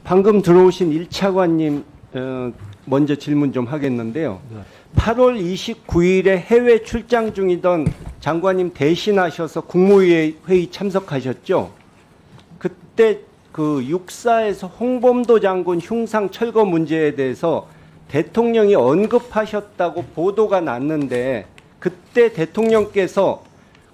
방금 들어오신 1차관님 먼저 질문 좀 하겠는데요. 8월 29일에 해외 출장 중이던 장관님 대신하셔서 국무회의 참석하셨죠? 그때 그 육사에서 홍범도 장군 흉상 철거 문제에 대해서 대통령이 언급하셨다고 보도가 났는데 그때 대통령께서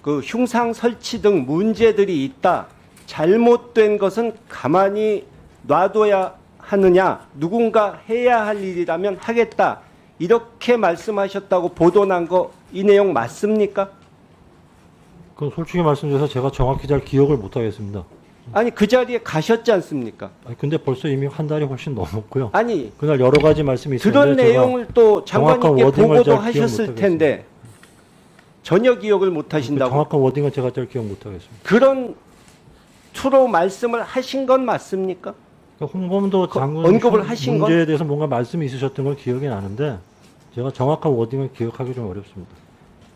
그 흉상 설치 등 문제들이 있다. 잘못된 것은 가만히 놔둬야 하느냐. 누군가 해야 할 일이라면 하겠다. 이렇게 말씀하셨다고 보도 난 거 이 내용 맞습니까? 그건 솔직히 말씀드려서 제가 정확히 잘 기억을 못 하겠습니다. 아니 그 자리에 가셨지 않습니까? 아니, 근데 벌써 이미 한 달이 훨씬 넘었고요. 아니 그날 여러 가지 말씀이 그런 있었는데 내용을 또 장관님께 정확한 워딩을 보고도 잘 기억 하셨을 못 텐데 전혀 기억을 못 하신다고. 정확한 워딩은 제가 잘 기억 못 하겠습니다. 그런 투로 말씀을 하신 건 맞습니까? 그러니까 홍범도 장군 언급을 하신 문제에 대해서 뭔가 말씀이 있으셨던 걸 기억이 나는데 제가 정확한 워딩을 기억하기 좀 어렵습니다.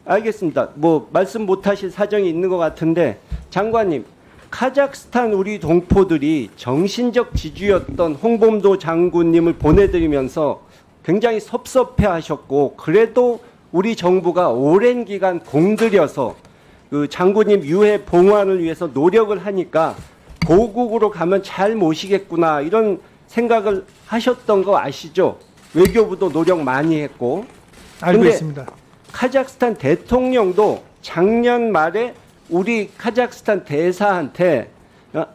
알겠습니다. 뭐 말씀 못 하실 사정이 있는 것 같은데 장관님, 카자흐스탄 우리 동포들이 정신적 지주였던 홍범도 장군님을 보내드리면서 굉장히 섭섭해하셨고 그래도 우리 정부가 오랜 기간 공들여서 그 장군님 유해 봉환을 위해서 노력을 하니까 고국으로 가면 잘 모시겠구나 이런 생각을 하셨던 거 아시죠? 외교부도 노력 많이 했고. 알고 근데 있습니다. 카자흐스탄 대통령도 작년 말에 우리 카자흐스탄 대사한테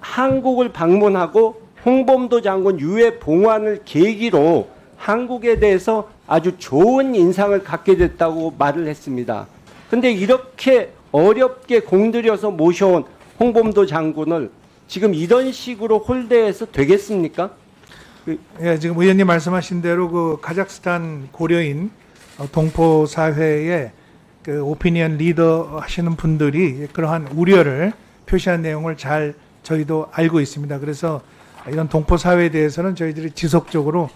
한국을 방문하고 홍범도 장군 유해 봉환을 계기로 한국에 대해서 아주 좋은 인상을 갖게 됐다고 말을 했습니다. 근데 이렇게 어렵게 공들여서 모셔온 홍범도 장군을 지금 이런 식으로 홀대해서 되겠습니까? 예, 지금 의원님 말씀하신 대로 그 카자흐스탄 고려인 동포 사회의 그 오피니언 리더 하시는 분들이 그러한 우려를 표시한 내용을 잘 저희도 알고 있습니다. 그래서 이런 동포 사회에 대해서는 저희들이 지속적으로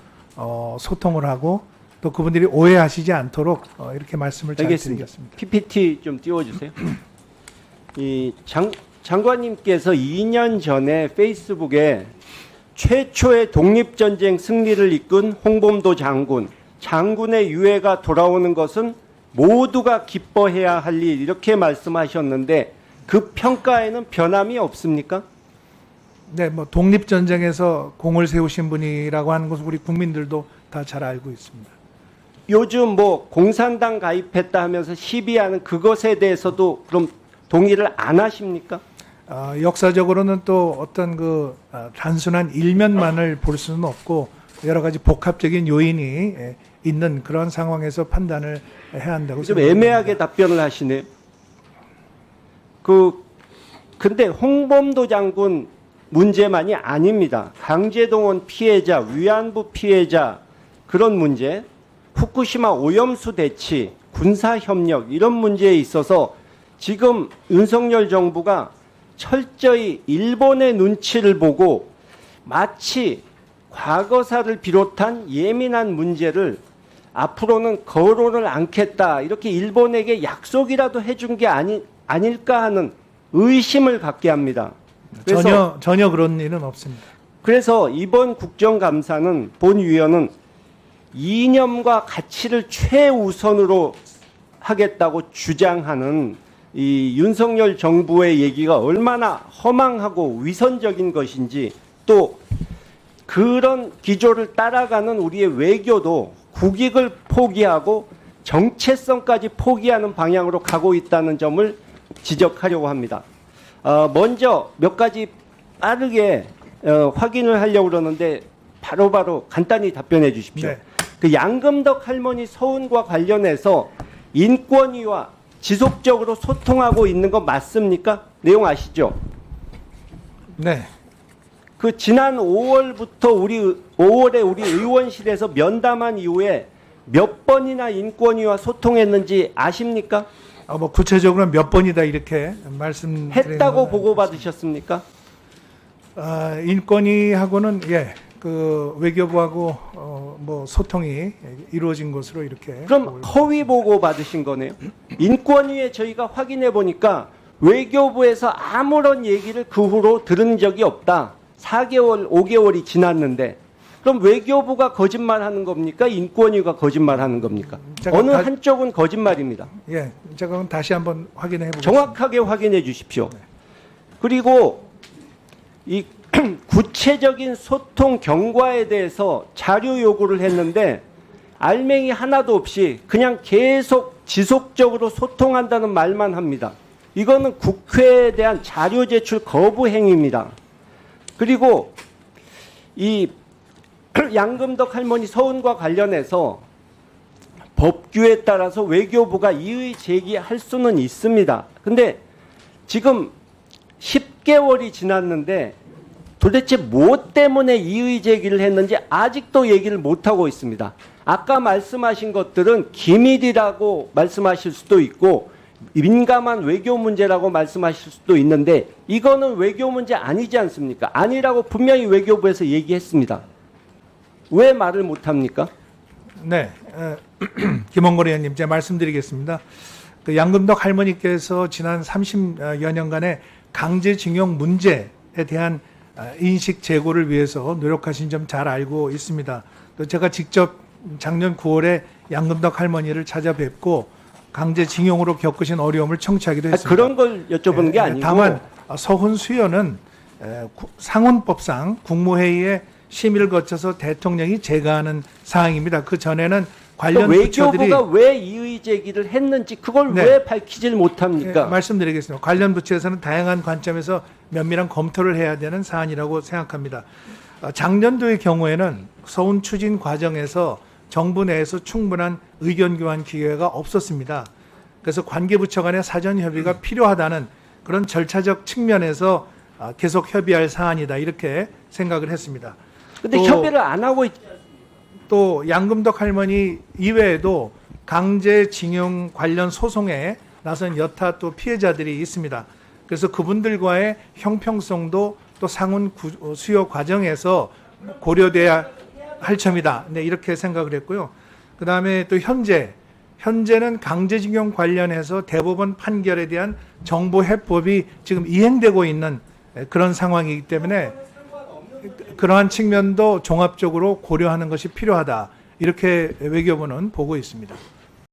소통을 하고 또 그분들이 오해하시지 않도록 이렇게 말씀을 잘 알겠습니다. 드리겠습니다. PPT 좀 띄워주세요. 이 장관님께서 2년 전에 페이스북에 최초의 독립전쟁 승리를 이끈 홍범도 장군의 유해가 돌아오는 것은 모두가 기뻐해야 할 일 이렇게 말씀하셨는데 그 평가에는 변함이 없습니까? 네, 뭐 독립전쟁에서 공을 세우신 분이라고 하는 것은 우리 국민들도 다 잘 알고 있습니다. 요즘 뭐 공산당 가입했다 하면서 시비하는 그것에 대해서도 그럼 동의를 안 하십니까? 역사적으로는 또 어떤 그 단순한 일면만을 볼 수는 없고 여러 가지 복합적인 요인이 있는 그런 상황에서 판단을 해야 한다고 좀 생각합니다. 애매하게 답변을 하시네요. 근데 홍범도 장군 문제만이 아닙니다. 강제동원 피해자, 위안부 피해자 그런 문제, 후쿠시마 오염수 대치, 군사협력 이런 문제에 있어서 지금 윤석열 정부가 철저히 일본의 눈치를 보고 마치 과거사를 비롯한 예민한 문제를 앞으로는 거론을 않겠다 이렇게 일본에게 약속이라도 해준 게 아닐까 하는 의심을 갖게 합니다. 전혀 그런 일은 없습니다. 그래서 이번 국정감사는 본위원은 이념과 가치를 최우선으로 하겠다고 주장하는 이 윤석열 정부의 얘기가 얼마나 허망하고 위선적인 것인지 또 그런 기조를 따라가는 우리의 외교도 국익을 포기하고 정체성까지 포기하는 방향으로 가고 있다는 점을 지적하려고 합니다. 먼저 몇 가지 빠르게 확인을 하려고 그러는데 바로바로 간단히 답변해 주십시오. 네. 그 양금덕 할머니 서운과 관련해서 인권위와 지속적으로 소통하고 있는 거 맞습니까? 내용 아시죠? 네. 그 지난 5월에 우리 의원실에서 면담한 이후에 몇 번이나 인권위와 소통했는지 아십니까? 뭐 구체적으로 몇 번이다 이렇게 말씀드리는 했다고 건 보고받으셨습니까? 인권위하고는 그 외교부하고 뭐 소통이 이루어진 것으로 이렇게 그럼 허위 보고 받으신 거네요. 인권위에 저희가 확인해 보니까 외교부에서 아무런 얘기를 그 후로 들은 적이 없다. 4개월, 5개월이 지났는데 그럼 외교부가 거짓말하는 겁니까? 인권위가 거짓말하는 겁니까? 잠깐 어느 한쪽은 거짓말입니다. 예, 제가 그럼 다시 한번 확인해 보겠습니다. 정확하게 확인해 주십시오. 그리고 이 구체적인 소통 경과에 대해서 자료 요구를 했는데 알맹이 하나도 없이 그냥 계속 지속적으로 소통한다는 말만 합니다. 이거는 국회에 대한 자료 제출 거부 행위입니다. 그리고 이 양금덕 할머니 서운과 관련해서 법규에 따라서 외교부가 이의 제기할 수는 있습니다. 근데 지금 10개월이 지났는데 도대체 무엇 때문에 이의 제기를 했는지 아직도 얘기를 못하고 있습니다. 아까 말씀하신 것들은 기밀이라고 말씀하실 수도 있고 민감한 외교 문제라고 말씀하실 수도 있는데 이거는 외교 문제 아니지 않습니까? 아니라고 분명히 외교부에서 얘기했습니다. 왜 말을 못합니까? 네, 김원걸 의원님, 제가 말씀드리겠습니다. 그 양금덕 할머니께서 지난 30여 년간의 강제징용 문제에 대한 인식 제고를 위해서 노력하신 점 잘 알고 있습니다. 또 제가 직접 작년 9월에 양금덕 할머니를 찾아뵙고 강제징용으로 겪으신 어려움을 청취하기도 했습니다. 그런 걸 여쭤보는 게 아니고 다만 서훈 수여는 상원법상 국무회의에 심의를 거쳐서 대통령이 제거하는 사항입니다. 그 전에는 관련 부처들이 외교부가 왜 이의 제기를 했는지 그걸 네. 왜 밝히질 못합니까? 말씀드리겠습니다. 관련 부처에서는 다양한 관점에서 면밀한 검토를 해야 되는 사안이라고 생각합니다. 작년도의 경우에는 서훈 추진 과정에서 정부 내에서 충분한 의견 교환 기회가 없었습니다. 그래서 관계부처 간의 사전 협의가 필요하다는 그런 절차적 측면에서 계속 협의할 사안이다 이렇게 생각을 했습니다. 근데 또- 협의를 안 하고 또 양금덕 할머니 이외에도 강제징용 관련 소송에 나선 여타 또 피해자들이 있습니다. 그래서 그분들과의 형평성도 또 상훈 수요 과정에서 고려돼야 할 점이다. 네, 이렇게 생각을 했고요. 그 다음에 또 현재는 강제징용 관련해서 대법원 판결에 대한 정보 해법이 지금 이행되고 있는 그런 상황이기 때문에 그러한 측면도 종합적으로 고려하는 것이 필요하다. 이렇게 외교부는 보고 있습니다.